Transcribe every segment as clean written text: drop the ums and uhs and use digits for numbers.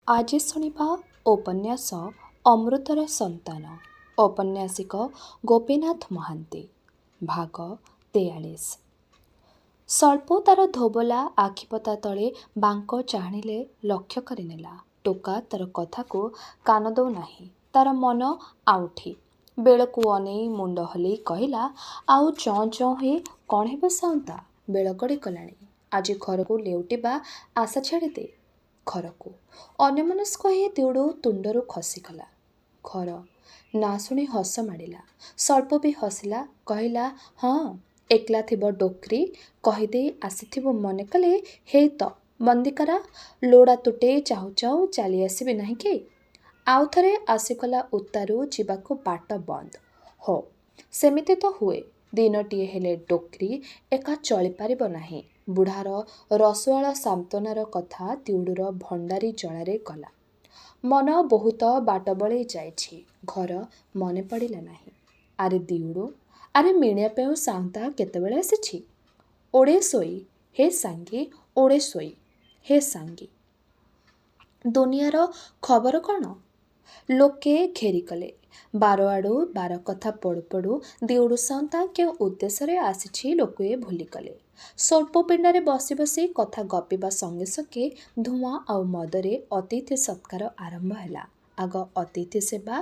ଆଜି ଶୁଣିବା ଉପନ୍ୟାସ ଅମୃତର ସନ୍ତାନ। ଔପନ୍ୟାସିକ ଗୋପୀନାଥ ମହାନ୍ତି। ଭାଗ 43। ସଳ୍ପ ତାର ଧୋବଲା ଆଖିପତା ତଳେ ବାଙ୍କ ଚାହାଣିଲେ ଲକ୍ଷ୍ୟ କରିନେଲା। ଟୋକା ତାର କଥାକୁ କାନ ଦଉ ନାହିଁ। ତାର ମନ ଆଉଠି। ବେଳକୁ ଅନେଇ ମୁଣ୍ଡ ହଲେଇ କହିଲା, ଆଉ ଚଁ ଚଁ ହୋଇ କ'ଣ ହେବ ସାଉଁତା? ବେଳ ଗଡ଼ି ଗଲାଣି। ଆଜି ଘରକୁ ଲେଉଟିବା ଆଶା ଛାଡ଼ିଦେ। ଘରକୁ ଅନ୍ୟମନସ୍କ ହୋଇ ଦେଉଡ଼ ତୁଣ୍ଡରୁ ଖସିଗଲା। ଘର ନା ଶୁଣି ହସ ମାଡ଼ିଲା। ସଳ୍ପ ବି ହସିଲା। କହିଲା, ହଁ ଏକଲା ଥିବ ଡୋକ୍ରି, କହିଦେଇ ଆସିଥିବୁ ମନେ କଲେ। ହେଇ ତ ବନ୍ଦିକରା, ଲୋଡ଼ା ତୁଟେଇ ଚାହୁଁ ଚାହୁଁ ଚାଲି ଆସିବି ନାହିଁ କି? ଆଉ ଥରେ ଆସିଗଲା ଉତ୍ତାରୁ ଯିବାକୁ ବାଟ ବନ୍ଦ। ହୋ ସେମିତି ତ ହୁଏ। ଦିନଟିଏ ହେଲେ ଡୋକ୍ରି ଏକା ଚଳିପାରିବ ନାହିଁ। ବୁଢ଼ାର ରସୁଆଳ ସାନ୍ତ୍ୱନାର କଥା ତିଉଡ଼ର ଭଣ୍ଡାରୀ ଜଳାରେ ଗଲା। ମନ ବହୁତ ବାଟ ବଳେଇ ଯାଇଛି। ଘର ମନେ ପଡ଼ିଲା ନାହିଁ। ଆରେ ଦିଉଡ଼ୁ, ଆରେ ମିଣିଆ ପେଉଁ ସାଉଁତା କେତେବେଳେ ଆସିଛି? ଓଡ଼େ ଶୋଇ ହେ ସାଙ୍ଗୀ, ଓଡ଼େ ଶୋଇ ହେ ସାଙ୍ଗୀ। ଦୁନିଆର ଖବର କ'ଣ? ଲୋକେ ଘେରିକଲେ। ବାରଆଡ଼ୁ ବାର କଥା ପଡ଼ୁ ପଡ଼ୁ ଦିଉଡ଼ୁ ସାଉଁତା କେଉଁ ଉଦ୍ଦେଶ୍ୟରେ ଆସିଛି ଲୋକେ ଭୁଲିଗଲେ। ସ୍ୱଳ୍ପ ପିଣ୍ଡାରେ ବସି ବସି କଥା ଗପିବା ସଙ୍ଗେ ସଙ୍ଗେ ଧୂଆଁ ଆଉ ମଦରେ ଅତିଥି ସତ୍କାର ଆରମ୍ଭ ହେଲା। ଆଗ ଅତିଥି ସେବା,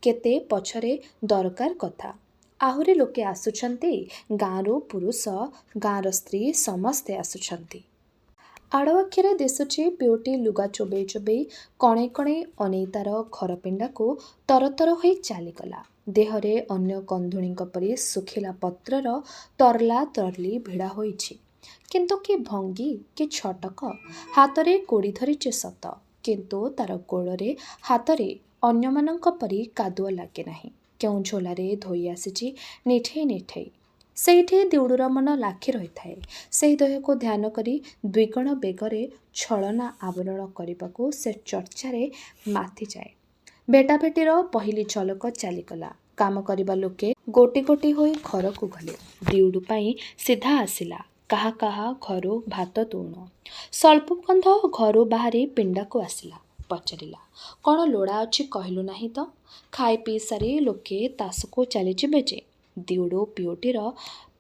କେତେ ପଛରେ ଦରକାର କଥା। ଆହୁରି ଲୋକେ ଆସୁଛନ୍ତି। ଗାଁରୁ ପୁରୁଷ, ଗାଁର ସ୍ତ୍ରୀ ସମସ୍ତେ ଆସୁଛନ୍ତି। ଆଡ଼ ଆଖିରେ ଦିଶୁଛି ପିଉଟି ଲୁଗା ଚୋବେଇ ଚୋବେଇ କଣେଇ କଣେଇ ଅନେଇ ତାର ଘର ପିଣ୍ଡାକୁ ତରତର ହୋଇ ଚାଲିଗଲା। ଦେହରେ ଅନ୍ୟ କନ୍ଧୁଣୀଙ୍କ ପରି ଶୁଖିଲା ପତ୍ରର ତର୍ଲା ତର୍ଲି ଭିଡ଼ା ହୋଇଛି। କିନ୍ତୁ କି ଭଙ୍ଗୀ, କି ଛଟକ! ହାତରେ କୋଡ଼ି ଧରିଛି ସତ, କିନ୍ତୁ ତାର ଗୋଡ଼ରେ ହାତରେ ଅନ୍ୟମାନଙ୍କ ପରି କାଦୁଅ ଲାଗେ ନାହିଁ। କେଉଁ ଝୋଲାରେ ଧୋଇ ଆସିଛି ନିଠେଇ ନିଠେଇ। ସେଇଠି ଦିଉଡ଼ୁର ମନ ଲାଖି ରହିଥାଏ। ସେହି ଦେହକୁ ଧ୍ୟାନ କରି ଦ୍ୱିଗୁଣ ବେଗରେ ଛଳନା ଆବରଣ କରିବାକୁ ସେ ଚର୍ଚ୍ଚାରେ ମାତିଯାଏ। ଭେଟାଭେଟିର ପହିଲି ଝଲକ ଚାଲିଗଲା। କାମ କରିବା ଲୋକେ ଗୋଟି ଗୋଟି ହୋଇ ଘରକୁ ଗଲେ। ଦିଉଡ଼ୁ ପାଇଁ ସିଧା ଆସିଲା। କାହା କାହା ଘରୁ ଭାତ ତୁଣ। ସଳ୍ପକନ୍ଧ ଘରୁ ବାହାରି ପିଣ୍ଡାକୁ ଆସିଲା। ପଚାରିଲା, କ'ଣ ଲୋଡ଼ା ଅଛି କହିଲୁ ନାହିଁ ତ? ଖାଇ ପିଇ ସାରି ଲୋକେ ତାସକୁ ଚାଲିଯିବେ ଯେ। ଦିଉଡ଼ୁ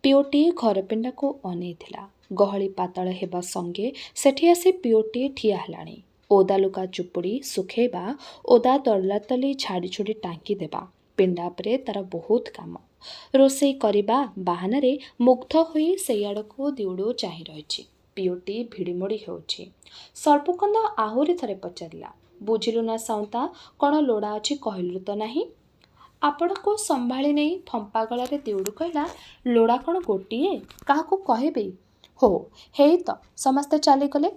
ପିଉଟି ଘର ପିଣ୍ଡାକୁ ଅନେଇଥିଲା। ଗହଳି ପାତାଳ ହେବା ସଙ୍ଗେ ସେଠି ଆସି ପିଉଟି ଠିଆ ହେଲାଣି। ଓଦା ଲୁଗା ଚୁପୁଡ଼ି ଶୁଖେଇବା, ଓଦା ତର୍ଲାତଲି ଝାଡ଼ି ଝୁଡ଼ି ଟାଙ୍କି ଦେବା, ପିଣ୍ଡା ଉପରେ ତାର ବହୁତ କାମ। ରୋଷେଇ କରିବା ବାହାନାରେ ମୁଗ୍ଧ ହୋଇ ସେଇଆଡ଼କୁ ଦିଉଡ଼ୁ ଚାହିଁ ରହିଛି। ପିଉଟି ଭିଡ଼ିମୋଡ଼ି ହେଉଛି। ସଳ୍ପକନ୍ଧ ଆହୁରି ଥରେ ପଚାରିଲା, ବୁଝିଲୁ ନା ସାଉଁତା, କ'ଣ ଲୋଡ଼ା ଅଛି କହିଲୁ ତ ନାହିଁ? ଆପଣଙ୍କୁ ସମ୍ଭାଳି ନେଇ ଫମ୍ପା ଗଳାରେ ଦିଉଡ଼ୁ କହିଲା, ଲୋଡ଼ା କ'ଣ ଗୋଟିଏ? କାହାକୁ କହିବି? ହୋ ହେଇ ତ ସମସ୍ତେ ଚାଲିଗଲେ।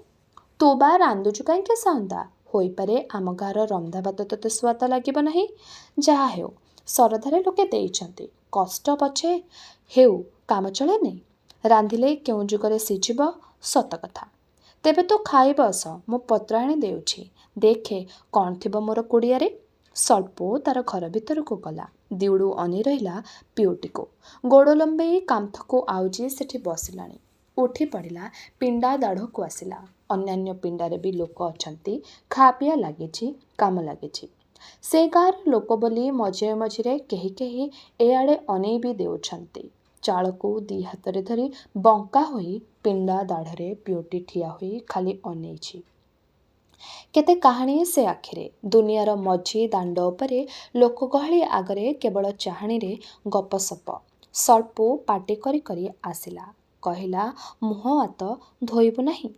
ତୁ ବା ରାନ୍ଧୁଛୁ କାହିଁକି ସାଉଁତା? ହୋଇପାରେ ଆମ ଗାଁର ରନ୍ଧା ଭାତ ତୋତେ ସୁଆଦ ଲାଗିବ ନାହିଁ। ଯାହା ହେଉ ଶରଧାରେ ଲୋକେ ଦେଇଛନ୍ତି। କଷ୍ଟ ପଛେ ହେଉ, କାମ ଚଳେନି। ରାନ୍ଧିଲେ କେଉଁ ଯୁଗରେ ସିଝିବ ସତ କଥା। ତେବେ ତୁ ଖାଇ ବସ, ମୁଁ ପତ୍ର ଆଣି ଦେଉଛି। ଦେଖେ କ'ଣ ଥିବ ମୋର କୁଡ଼ିଆରେ। ସଳ୍ପ ତାର ଘର ଭିତରକୁ ଗଲା। ଦିଉଡ଼ୁ ଅନେଇ ରହିଲା ପିଉଟିକୁ। ଗୋଡ଼ ଲମ୍ବେଇ କାନ୍ଥକୁ ଆଉଜି ସେଠି ବସିଲାଣି। ଉଠି ପଡ଼ିଲା, ପିଣ୍ଡା ଦାଢ଼କୁ ଆସିଲା। ଅନ୍ୟାନ୍ୟ ପିଣ୍ଡାରେ ବି ଲୋକ ଅଛନ୍ତି। ଖାପିଆ ଲାଗିଛି, କାମ ଲାଗିଛି। ସେ ଗାଁର ଲୋକ ବୋଲି ମଝିରେ ମଝିରେ କେହି କେହି ଏଆଡ଼େ ଅନେଇ ବି ଦେଉଛନ୍ତି। ଚାଳକୁ ଦି ହାତରେ ଧରି ବଙ୍କା ହୋଇ ପିଣ୍ଡା ଦାଢ଼ରେ ପିଉଟି ଠିଆ ହୋଇ ଖାଲି ଅନେଇଛି। କେତେ କାହାଣୀ ସେ ଆଖିରେ। ଦୁନିଆର ମଝି ଦାଣ୍ଡ ଉପରେ ଲୋକଗହଳି ଆଗରେ କେବଳ ଚାହାଣୀରେ ଗପସପ। ସଳ୍ପ ପାଟି କରି କରି ଆସିଲା। କହିଲା, ମୁହଁ ହାତ ଧୋଇବୁ ନାହିଁ?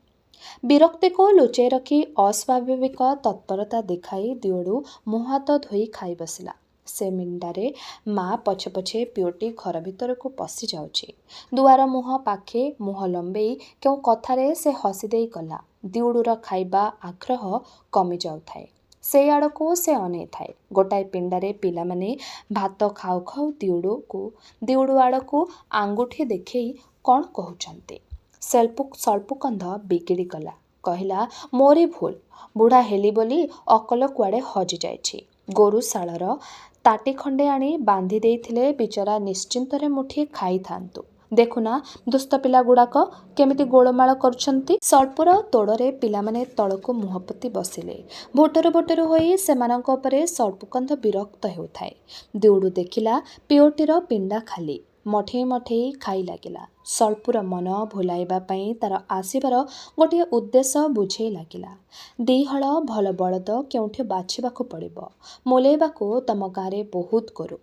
ବିରକ୍ତିକୁ ଲୁଚେଇ ରଖି ଅସ୍ୱାଭାବିକ ତତ୍ପରତା ଦେଖାଇ ଦିଉଡ଼ୁ ମୁହଁ ହାତ ଧୋଇ ଖାଇ ବସିଲା। ସେ ମିଣ୍ଡାରେ ମା ପଛେ ପଛେ ପିଉଟି ଘର ଭିତରକୁ ପଶି ଯାଉଛି। ଦୁଆର ମୁହଁ ପାଖେ ମୁହଁ ଲମ୍ବେଇ କେଉଁ କଥାରେ ସେ ହସି ଦେଇ ଗଲା। ଦିଉଡ଼ୁର ଖାଇବା ଆଗ୍ରହ କମି ଯାଉଥାଏ। ସେଇ ଆଡ଼କୁ ସେ ଅନେଇଥାଏ। ଗୋଟାଏ ପିଣ୍ଡାରେ ପିଲାମାନେ ଭାତ ଖାଉ ଖାଉ ଦିଉଡ଼ୁ ଆଡ଼କୁ ଆଙ୍ଗୁଠି ଦେଖେଇ କ'ଣ କହୁଛନ୍ତି। ସଳ୍ପକନ୍ଧ ବିଗିଡ଼ି ଗଲା। କହିଲା, ମୋରି ଭୁଲ। ବୁଢ଼ା ହେଲି ବୋଲି ଅକଲ କୁଆଡ଼େ ହଜିଯାଇଛି। ଗୋରୁଶାଳର ତାଟି ଖଣ୍ଡେ ଆଣି ବାନ୍ଧି ଦେଇଥିଲେ ବିଚରା ନିଶ୍ଚିନ୍ତରେ ମୁଠିଏ ଖାଇଥାନ୍ତୁ। ଦେଖୁନା ଦୁଷ୍ଟ ପିଲାଗୁଡ଼ାକ କେମିତି ଗୋଳମାଳ କରୁଛନ୍ତି। ସର୍ପର ତୋଡ଼ରେ ପିଲାମାନେ ତଳକୁ ମୁହଁ ପୋତି ବସିଲେ। ଭୋଟରୁ ହୋଇ ସେମାନଙ୍କ ଉପରେ ସର୍ପକନ୍ଧ ବିରକ୍ତ ହେଉଥାଏ। ଦେଉଡ଼ୁ ଦେଖିଲା ପିଓଟିର ପିଣ୍ଡା ଖାଲି। ମଠେଇ ଖାଇ ଲାଗିଲା। ସର୍ପୁର ମନ ଭୁଲାଇବା ପାଇଁ ତାର ଆସିବାର ଗୋଟିଏ ଉଦ୍ଦେଶ୍ୟ ବୁଝେଇ ଲାଗିଲା। ଦିହଳ ଭଲ ବଳଦ କେଉଁଠି ବାଛିବାକୁ ପଡ଼ିବ, ମୋଲେଇବାକୁ ତମ ଗାଁରେ ବହୁତ ଗୋରୁ।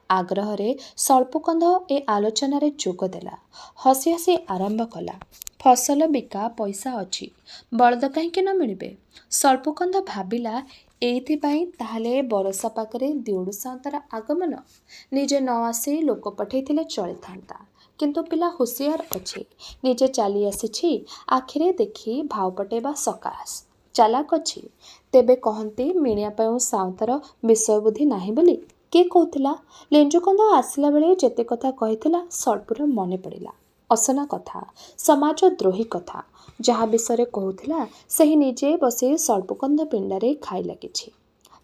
ଆଗ୍ରହରେ ସର୍ପକନ୍ଧ ଏ ଆଲୋଚନାରେ ଯୋଗ ଦେଲା। ହସି ହସି ଆରମ୍ଭ କଲା, ଫସଲ ବିକା ପଇସା ଅଛି, ବଳଦ କାହିଁକି ନ ମିଳିବେ। ସର୍ପକନ୍ଧ ଭାବିଲା, ଏଇଥିପାଇଁ ତାହେଲେ ବରଷା ପାଖରେ ଦେଉଡ଼ୁ ସାଉତାର ଆଗମନ। ନିଜେ ନ ଆସି ଲୋକ ପଠେଇଥିଲେ ଚଳିଥାନ୍ତା, କିନ୍ତୁ ପିଲା ହୁସିଆର ଅଛି। ନିଜେ ଚାଲି ଆସିଛି, ଆଖିରେ ଦେଖି ଭାଉ ପଟେଇବା ସକାଶ ଚାଲାକ ଅଛି। ତେବେ କହନ୍ତି ମିଣିଆ ପାଇଁ ସାଉତାର ବିଷୟବୁଦ୍ଧି ନାହିଁ ବୋଲି। କିଏ କହୁଥିଲା? ଲେଞ୍ଜୁକନ୍ଧ ଆସିଲା ବେଳେ ଯେତେ କଥା କହିଥିଲା ସର୍ପୁର ମନେ ପଡ଼ିଲା। ଅସନା କଥା, ସମାଜ ଦ୍ରୋହୀ କଥା। ଯାହା ବିଷୟରେ କହୁଥିଲା ସେହି ନିଜେ ବସି ସର୍ପକନ୍ଧ ପିଣ୍ଡାରେ ଖାଇ ଲାଗିଛି।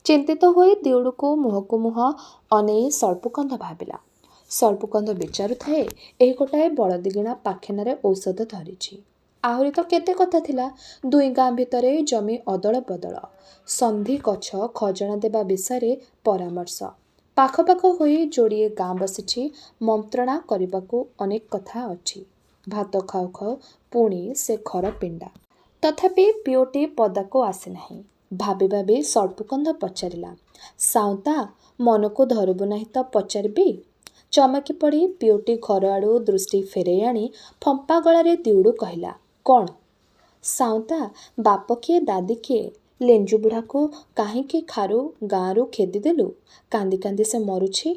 ଚିନ୍ତିତ ହୋଇ ଦେଉଡ଼କୁ ମୁହଁକୁ ମୁହଁ ଅନେଇ ସର୍ପକନ୍ଧ ଭାବିଲା। ସର୍ପକନ୍ଧ ବିଚାରୁଥାଏ, ଏହି ଗୋଟାଏ ବଳଦିଗିଣା ପାଖେନାରେ ଔଷଧ ଧରିଛି। ଆହୁରି ତ କେତେ କଥା ଥିଲା। ଦୁଇ ଗାଁ ଭିତରେ ଜମି ଅଦଳ ବଦଳ, ସନ୍ଧି ଗଛ ଖଜଣା ଦେବା ବିଷୟରେ ପରାମର୍ଶ। ପାଖ ହୋଇ ଯୋଡ଼ିଏ ଗାଁ ବସିଛି, ମନ୍ତ୍ରଣା କରିବାକୁ ଅନେକ କଥା ଅଛି। ଭାତ ଖାଉ ପୁଣି ସେ ଘର ପିଣ୍ଡା। ତଥାପି ପିଓଟି ପଦାକୁ ଆସିନାହିଁ। ଭାବି ସର୍ପକନ୍ଧ ପଚାରିଲା, ସାଉତା ମନକୁ ଧରିବୁ ନାହିଁ ତ ପଚାରିବି। ଚମକି ପଡ଼ି ପିଓଟି ଘର ଆଡ଼ୁ ଦୃଷ୍ଟି ଫେରାଇ ଆଣି ଫମ୍ପା ଗଳାରେ ଦେଉଡ଼ୁ କହିଲା, କ'ଣ? ସାଉତା ବାପ କିଏ ଦାଦି କିଏ? ଲେଞ୍ଜୁ ବୁଢ଼ାକୁ କାହିଁକି ଖାରୁ ଗାଁରୁ ଖେଦି ଦେଲୁ? କାନ୍ଦି କାନ୍ଦି ସେ ମରୁଛି।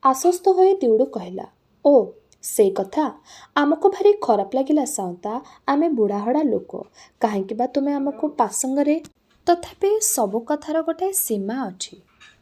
ଆଶ୍ୱସ୍ତ ହୋଇ ଦେଉଡ଼ୁ କହିଲା, ଓ ସେଇ କଥା। ଆମକୁ ଭାରି ଖରାପ ଲାଗିଲା ସାଉତା, ଆମେ ବୁଢ଼ାହଡ଼ା ଲୋକ, କାହିଁକି ବା ତୁମେ ଆମକୁ ପାସଙ୍ଗରେ। ତଥାପି ସବୁ କଥାର ଗୋଟାଏ ସୀମା ଅଛି।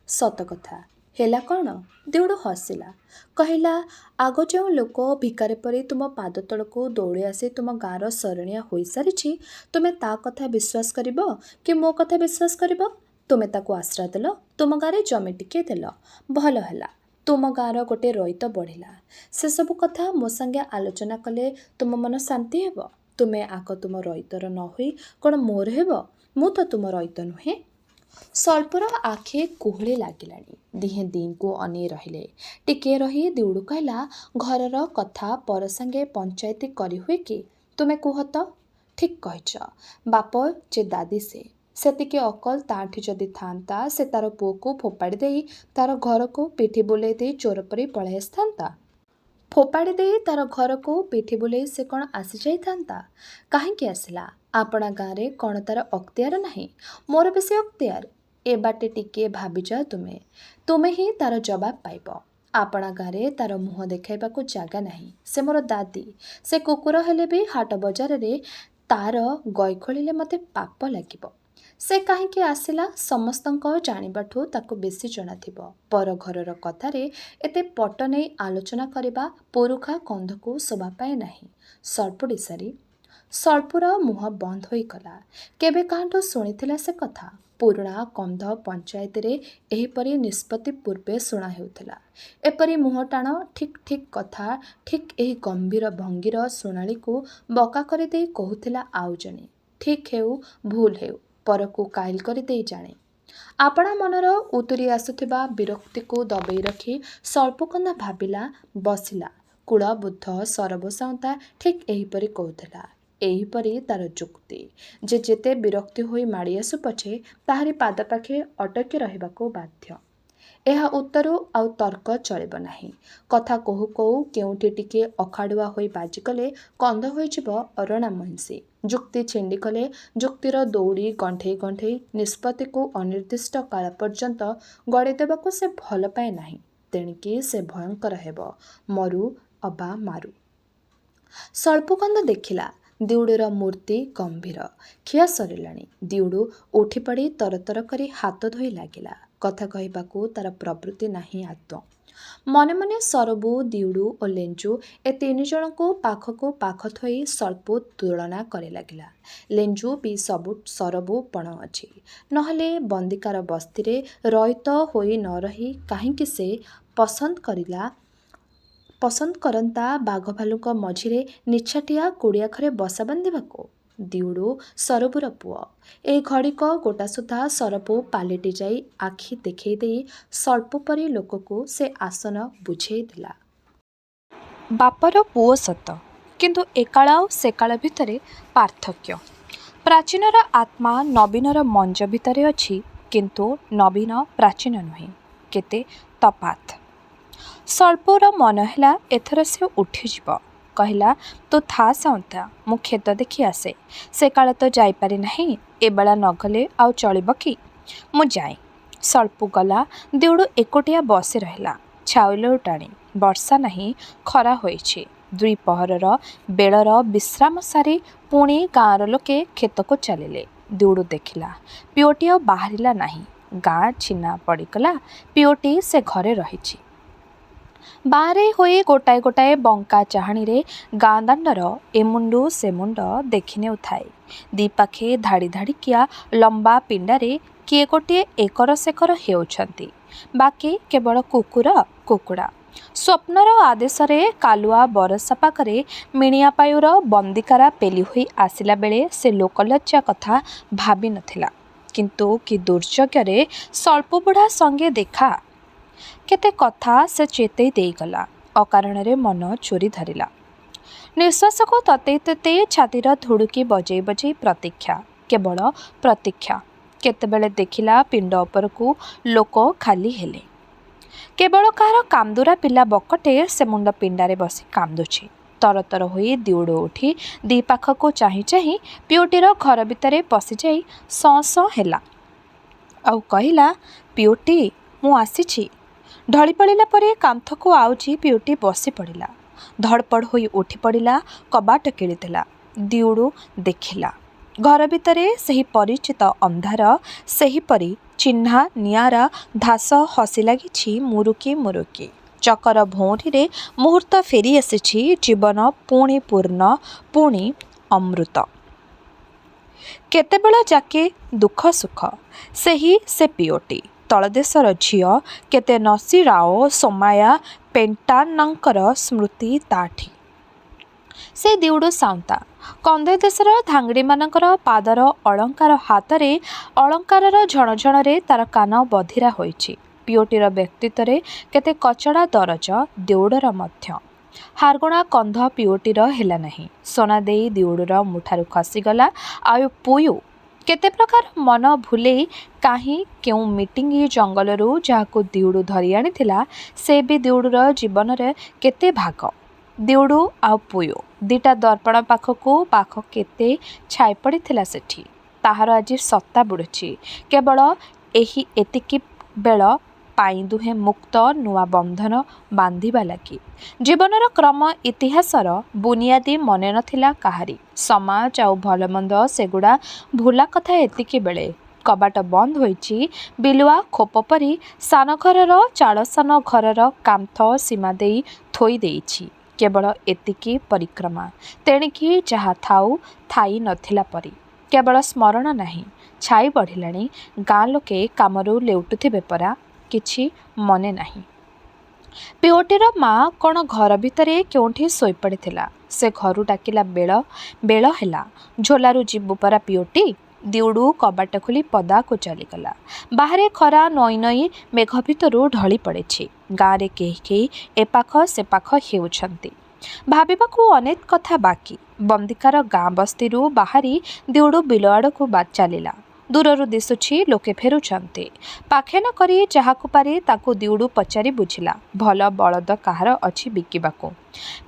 ସତ କଥା। ହେଲା କ'ଣ? ଦେଉଡ଼ୁ ହସିଲା। କହିଲା, ଆଗ ଯେଉଁ ଲୋକ ଭିକାରୀ ପରି ତୁମ ପାଦ ତଳକୁ ଦୌଡ଼ି ଆସି ତୁମ ଗାଁର ଶରଣିଆ ହୋଇସାରିଛି, ତୁମେ ତା କଥା ବିଶ୍ୱାସ କରିବ କି ମୋ କଥା ବିଶ୍ୱାସ କରିବ? ତୁମେ ତାକୁ ଆଶ୍ରୟ ଦେଲ, ତୁମ ଗାଁରେ ଜମି ଟିକିଏ ଦେଲ, ଭଲ ହେଲା। ତୁମ ଗାଁର ଗୋଟେ ରଇତ ବଢ଼ିଲା। ସେସବୁ କଥା ମୋ ସାଙ୍ଗେ ଆଲୋଚନା କଲେ ତୁମ ମନ ଶାନ୍ତି ହେବ। ତୁମେ ଆଗ ତୁମ ରଇତର ନ ହୋଇ କ'ଣ ମୋର ହେବ? ମୁଁ ତ ତୁମ ରଇତ ନୁହେଁ। ସର୍ପର ଆଖି କୁହୁଳି ଲାଗିଲାଣି। ଦିହେଁ ଦିଙ୍କୁ ଅନେଇ ରହିଲେ। ଟିକିଏ ରହି ଦେଉଡ଼ୁ କହିଲା, ଘରର କଥା ପର ସାଙ୍ଗେ ପଞ୍ଚାଇତି କରିହୁଏ କି? ତୁମେ କୁହ ତ। ଠିକ୍ କହିଛ। ବାପ ଯେ ଦାଦି ସେ। ସେତିକି ଅକଲ ତାଠି ଯଦି ଥାନ୍ତା, ସେ ତାର ପୁଅକୁ ଫୋପାଡ଼ି ଦେଇ ତାର ଘରକୁ ପିଠି ବୁଲେଇ ଦେଇ ଚୋର ପରି ପଳାଇ ଆସିଥାନ୍ତା। ଫୋପାଡ଼ି ଦେଇ ତାର ଘରକୁ ପିଠି ବୁଲେଇ ସେ କ'ଣ ଆସିଯାଇଥାନ୍ତା? କାହିଁକି ଆସିଲା? ଆପଣା ଗାଁରେ କ'ଣ ତାର ଅକ୍ତିଆର ନାହିଁ? ମୋର ବେଶୀ ଅକ୍ତିଆର। ଏ ବାଟେ ଟିକିଏ ଭାବିଯାଅ ତୁମେ। ତୁମେ ହିଁ ତାର ଜବାବ ପାଇବ। ଆପଣା ଗାଁରେ ତାର ମୁହଁ ଦେଖାଇବାକୁ ଜାଗା ନାହିଁ। ସେ ମୋର ଦାଦି। ସେ କୁକୁର ହେଲେ ବି ହାଟ ବଜାରରେ ତାର ଗଇ ଖୋଳିଲେ ମୋତେ ପାପ ଲାଗିବ। ସେ କାହିଁକି ଆସିଲା ସମସ୍ତଙ୍କ ଜାଣିବାଠୁ ତାକୁ ବେଶୀ ଜଣାଥିବ। ପର ଘରର କଥାରେ ଏତେ ପଟ ନେଇ ଆଲୋଚନା କରିବା ପୁରୁଖା କନ୍ଧକୁ ଶୋଭା ପାଏ ନାହିଁ। ସର୍ପଡ଼ିଶାରୀ। ସର୍ପୁର ମୁହଁ ବନ୍ଦ ହୋଇଗଲା। କେବେ କାହାଠୁ ଶୁଣିଥିଲା ସେ କଥା? ପୁରୁଣା କନ୍ଧ ପଞ୍ଚାୟତରେ ଏହିପରି ନିଷ୍ପତ୍ତି ପୂର୍ବେ ଶୁଣା ହେଉଥିଲା। ଏପରି ମୁହଁ ଟାଣ ଠିକ୍ କଥା ଠିକ୍ ଏହି ଗମ୍ଭୀର ଭଙ୍ଗୀର ଶୁଣାଳିକୁ ବକା କରିଦେଇ କହୁଥିଲା ଆଉ ଜଣେ। ଠିକ୍ ହେଉ ଭୁଲ ହେଉ, ପରକୁ କାଇଲ କରିଦେଇ ଜାଣେ। ଆପଣା ମନର ଉତୁରି ଆସୁଥିବା ବିରକ୍ତିକୁ ଦବେଇ ରଖି ସର୍ପକନ୍ଧ ଭାବିଲା, ବସିଲା। କୁଳବୁଦ୍ଧ ସରବ ସାଉତା ଠିକ୍ ଏହିପରି କହୁଥିଲା। ଏହିପରି ତାର ଯୁକ୍ତି। ଯେ ଯେତେ ବିରକ୍ତି ହୋଇ ମାଡ଼ି ଆସୁ ପଛେ ତାହାରି ପାଦ ପାଖେ ଅଟକି ରହିବାକୁ ବାଧ୍ୟ। ଏହା ଉତ୍ତରୁ ଆଉ ତର୍କ ଚଳିବ ନାହିଁ। କଥା କହୁ କହୁ କେଉଁଠି ଟିକିଏ ଅଖାଡ଼ୁଆ ହୋଇ ବାଜିଗଲେ କନ୍ଧ ହୋଇଯିବ ଅରଣା ମହିଷୀ। ଯୁକ୍ତି ଛିଣ୍ଡିଗଲେ ଯୁକ୍ତିର ଦଉଡ଼ି ଗଣ୍ଠେଇ ନିଷ୍ପତ୍ତିକୁ ଅନିର୍ଦ୍ଦିଷ୍ଟ କାଳ ପର୍ଯ୍ୟନ୍ତ ଗଡ଼େଇ ଦେବାକୁ ସେ ଭଲ ପାଏ ନାହିଁ। ତେଣିକି ସେ ଭୟଙ୍କର ହେବ, ମରୁ ଅବା ମାରୁ। ସର୍ପକନ୍ଧ ଦେଖିଲା, ଦେଉଡ଼ୁର ମୂର୍ତ୍ତି ଗମ୍ଭୀର। ଖିଆ ସରିଲାଣି। ଦେଉଡ଼ୁ ଉଠିପଡ଼ି ତରତର କରି ହାତ ଧୋଇ ଲାଗିଲା। କଥା କହିବାକୁ ତାର ପ୍ରବୃତ୍ତି ନାହିଁ ଆଦୌ। ମନେ ମନେ ସରବୁ, ଦେଉଡ଼ୁ ଓ ଲେଞ୍ଜୁ ଏ ତିନିଜଣଙ୍କୁ ପାଖକୁ ପାଖ ଥୋଇ ସର୍ପ ତୁଳନା କରି ଲାଗିଲା। ଲେଞ୍ଜୁ ବି ସରବୁ ପଣ ଅଛି। ନହେଲେ ବନ୍ଦିକାର ବସ୍ତିରେ ରଇତ ହୋଇ ନ ରହି କାହିଁକି ସେ ପସନ୍ଦ କରିଲା ପସନ୍ଦ କରନ୍ତା ବାଘ ଭାଲୁଙ୍କ ମଝିରେ ନିଛାଟିଆ କୋଡ଼ିଆଖରେ ବସା ବାନ୍ଧିବାକୁ। ଦିଉଡ଼ୁ ସରପୁର ପୁଅ। ଏ ଘଡ଼ିକ ଗୋଟା ସୁଦ୍ଧା ସରପୁ ପାଲିଟି ଯାଇ ଆଖି ଦେଖେଇ ଦେଇ ସଳ୍ପ ପରି ଲୋକକୁ ସେ ଆସନ ବୁଝେଇ ଦେଲା। ବାପର ପୁଅ ସତ, କିନ୍ତୁ ଏକାଳ ଆଉ ସେକାଳ ଭିତରେ ପାର୍ଥକ୍ୟ। ପ୍ରାଚୀନର ଆତ୍ମା ନବୀନର ମଞ୍ଜ ଭିତରେ ଅଛି, କିନ୍ତୁ ନବୀନ ପ୍ରାଚୀନ ନୁହେଁ। କେତେ ତଫାତ୍! ସଳ୍ପର ମନ ହେଲା ଏଥର ସେ ଉଠିଯିବ। କହିଲା, ତୁ ଥା ସାଉଁତା, ମୁଁ କ୍ଷେତ ଦେଖି ଆସେ। ସେ କାଳେ ତ ଯାଇପାରି ନାହିଁ, ଏବେଳା ନ ଗଲେ ଆଉ ଚଳିବ କି? ମୁଁ ଯାଏ। ସଳ୍ପୁ ଗଲା। ଦିଉଡ଼ୁ ଏକୁଟିଆ ବସି ରହିଲା ଛାଉଲୁ ଟାଣି। ବର୍ଷା ନାହିଁ, ଖରା ହୋଇଛି। ଦ୍ୱିପହରର ବେଳର ବିଶ୍ରାମ ସାରି ପୁଣି ଗାଁର ଲୋକେ କ୍ଷେତକୁ ଚାଲିଲେ। ଦିଉଡ଼ୁ ଦେଖିଲା, ପିଓଟି ଆଉ ବାହାରିଲା ନାହିଁ। ଗାଁ ଛିନା ପଡ଼ିଗଲା। ପିଓଟି ସେ ଘରେ ରହିଛି। ବାହାରେ ହୋଇ ଗୋଟାଏ ଗୋଟାଏ ବଙ୍କା ଚାହାଣୀରେ ଗାଁ ଦାଣ୍ଡର ଏମୁଣ୍ଡୁ ସେମୁଣ୍ଡ ଦେଖି ନେଉଥାଏ। ଦିପାଖେ ଧାଡ଼ି ଧାଡ଼ିକିଆ ଲମ୍ବା ପିଣ୍ଡାରେ କିଏ ଗୋଟିଏ ଏକର ସେକର ହେଉଛନ୍ତି। ବାକି କେବଳ କୁକୁର କୁକୁଡ଼ା। ସ୍ୱପ୍ନର ଆଦେଶରେ କାଲୁଆ ବରଷା ପାଗରେ ମିଣିଆପାୟୁର ବନ୍ଦିକାରା ପେଲି ହୋଇ ଆସିଲା ବେଳେ ସେ ଲୋକଲଜ୍ଜା କଥା ଭାବି ନଥିଲା। କିନ୍ତୁ କି ଦୁର୍ଯୋଗରେ ସଳ୍ପୁ ବୁଢ଼ା ସଙ୍ଗେ ଦେଖା! କେତେ କଥା ସେ ଚେତେଇ ଦେଇଗଲା। ଅକାରଣରେ ମନ ଚୋରି ଧରିଲା। ନିଶ୍ୱାସକୁ ତତେଇ ତତେଇ ଛାତିର ଧୁଡ଼ୁକି ବଜେଇ ବଜେଇ ପ୍ରତୀକ୍ଷା, କେବଳ ପ୍ରତୀକ୍ଷା। କେତେବେଳେ ଦେଖିଲା ପିଣ୍ଡ ଉପରକୁ ଲୋକ ଖାଲି ହେଲେ। କେବଳ କାହାର କାନ୍ଦୁରା ପିଲା ବକଟେ ସେ ମୁଣ୍ଡ ପିଣ୍ଡାରେ ବସି କାନ୍ଦୁଛି। ତରତର ହୋଇ ଦିଉଡ଼ୁ ଉଠି ଦିପାଖକୁ ଚାହିଁ ଚାହିଁ ପିଓଟିର ଘର ଭିତରେ ପଶିଯାଇ ସଁ ସଁ ହେଲା। ଆଉ କହିଲା, ପିଓଟି, ମୁଁ ଆସିଛି। ଢଳି ପଡ଼ିଲା ପରି କାନ୍ଥକୁ ଆଉଜି ପିଓଟି ବସି ପଡ଼ିଲା। ଧଡ଼ପଡ଼ ହୋଇ ଉଠି ପଡ଼ିଲା। କବାଟ କିଳିଦେଲା। ଦିଉଡ଼ୁ ଦେଖିଲା, ଘର ଭିତରେ ସେହି ପରିଚିତ ଅନ୍ଧାର, ସେହିପରି ଚିହ୍ନା ନିଆରା ଧାସ ହସି ଲାଗିଛି ମୁରୁକି ମୁରୁକି। ଚକର ଭଉଁରୀରେ ମୁହୂର୍ତ୍ତ ଫେରି ଆସିଛି। ଜୀବନ ପୁଣି ପୂର୍ଣ୍ଣ, ପୁଣି ଅମୃତ। କେତେବେଳ ଯାକେ ଦୁଃଖ ସୁଖ। ସେହି ସେ ପିଓଟି। ତଳଦେଶର ଝିଅ। କେତେ ନସି ରାଓ ସୋମାୟା ପେଣ୍ଟାନାଙ୍କର ସ୍ମୃତି ତାଠି। ସେ ଦିଉଡ଼ୁ ସାଉଁତା। କନ୍ଧେ ଦେଶର ଧାଙ୍ଗଡ଼ିମାନଙ୍କର ପାଦର ଅଳଙ୍କାର ହାତରେ ଅଳଙ୍କାରର ଝଣଝଣରେ ତା'ର କାନ ବଧିରା ହୋଇଛି। ପିଓଟିର ବ୍ୟକ୍ତିତ୍ୱରେ କେତେ କଚଡ଼ା ଦରଜ, ଦିଉଡ଼ର ମଧ୍ୟ। ହାରଗଣା କନ୍ଧ ପିଓଟିର ହେଲା ନାହିଁ। ସୋନା ଦେଇ ଦିଉଡ଼ୁର ମୁଠାରୁ ଖସିଗଲା। ଆଉ ପୁୟୁ! କେତେ ପ୍ରକାର ମନ ଭୁଲେଇ କାହିଁ କେଉଁ ମିଟିଙ୍ଗି ଜଙ୍ଗଲରୁ ଯାହାକୁ ଦିଉଡ଼ୁ ଧରି ଆଣିଥିଲା, ସେ ବି ଦିଉଡ଼ୁର ଜୀବନରେ କେତେ ଭାଗ। ଦିଉଡ଼ୁ ଆଉ ପୁୟୁ ଦିଟା ଦର୍ପଣ ପାଖକୁ ପାଖ କେତେ ଛାଇ ପଡ଼ିଥିଲା ସେଠି। ତାହାର ଆଜି ସତ୍ତା ବୁଡ଼ୁଛି କେବଳ ଏହି ଏତିକି ବେଳ ପାଇଁ ଦୁହେଁ ମୁକ୍ତ ନୂଆ ବନ୍ଧନ ବାନ୍ଧିବା ଲାଗି। ଜୀବନର କ୍ରମ ଇତିହାସର ବୁନିଆଦି ମନେ ନଥିଲା କାହାରି। ସମାଜ ଆଉ ଭଲମନ୍ଦ ସେଗୁଡ଼ା ଭୁଲା କଥା। ଏତିକି ବେଳେ କବାଟ ବନ୍ଦ ହୋଇଛି। ବିଲୁଆ ଖୋପ ପରି ସାନ ଘରର ଚାଳ ସାନ ଘରର କାନ୍ଥ ସୀମା ଦେଇ ଥୋଇ ଦେଇଛି କେବଳ ଏତିକି ପରିକ୍ରମା। ତେଣିକି ଯାହା ଥାଉ, ଥାଇ ନଥିଲା ପରି। କେବଳ ସ୍ମରଣ ନାହିଁ। ଛାଇ ବଢ଼ିଲାଣି। ଗାଁ ଲୋକେ କାମରୁ ଲେଉଟୁଥିବେ ପରା। କିଛି ମନେ ନାହିଁ। ପିଓଟିର ମା କ'ଣ ଘର ଭିତରେ କେଉଁଠି ଶୋଇପଡ଼ିଥିଲା। ସେ ଘରୁ ଡାକିଲା, ବେଳ ହେଲା। ଝୋଲାରୁ ଯିବୁ ପରା ପିଓଟି। ଦିଉଡ଼ୁ କବାଟ ଖୋଲି ପଦାକୁ ଚାଲିଗଲା। ବାହାରେ ଖରା ନଈ ନଈ ମେଘ ଭିତରୁ ଢଳି ପଡ଼ିଛି। ଗାଁରେ କେହି କେହି ଏପାଖ ସେପାଖ ହେଉଛନ୍ତି। ଭାବିବାକୁ ଅନେକ କଥା ବାକି। ବନ୍ଦିକାର ଗାଁ ବସ୍ତିରୁ ବାହାରି ଦିଉଡ଼ୁ ବିଲ ଆଡ଼କୁ ଚାଲିଲା। ଦୂରରୁ ଦିଶୁଛି ଲୋକେ ଫେରୁଛନ୍ତି। ପାଖେ ନ କରି ଯାହାକୁ ପାରି ତାକୁ ଦିଉଡ଼ୁ ପଚାରି ବୁଝିଲା, ଭଲ ବଳଦ କାହାର ଅଛି ବିକିବାକୁ।